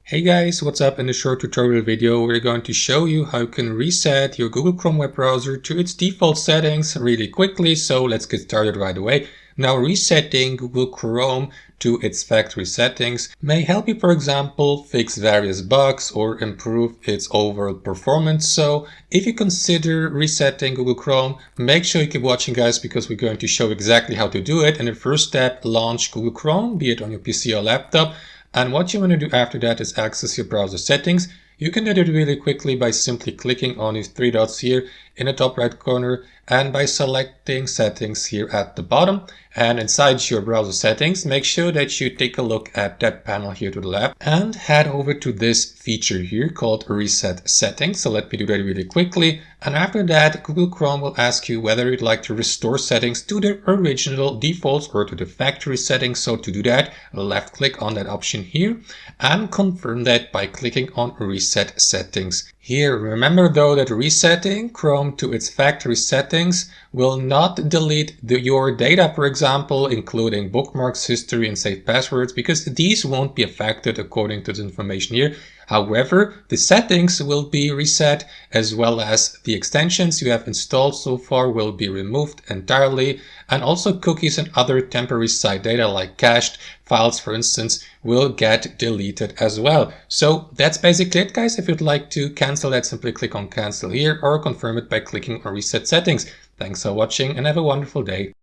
Hey guys, what's up? In this short tutorial video, we're going to show you how you can reset your Google Chrome web browser to its default settings really quickly. So let's get started right away. Now, resetting Google Chrome to its factory settings may help you, for example, fix various bugs or improve its overall performance. So if you consider resetting Google Chrome, make sure you keep watching, guys, because we're going to show exactly how to do it. And the first step, launch Google Chrome, be it on your PC or laptop. And what you want to do after that is access your browser settings. You can do it really quickly by simply clicking on these three dots here in the top right corner and by selecting settings here at the bottom. And inside your browser settings, make sure that you take a look at that panel here to the left and head over to this feature here called Reset Settings. So let me do that really quickly. And after that, Google Chrome will ask you whether you'd like to restore settings to their original defaults or to the factory settings. So to do that, left click on that option here and confirm that by clicking on Reset Settings. Here, remember though that resetting Chrome to its factory settings will not delete your data, for example, including bookmarks, history, and saved passwords, because these won't be affected according to the information here. However, the settings will be reset, as well as the extensions you have installed so far will be removed entirely, and also cookies and other temporary site data like cached files, for instance, will get deleted as well. So that's basically it, guys. If you'd like to cancel that, simply click on cancel here or confirm it by clicking on reset settings. Thanks for watching and have a wonderful day.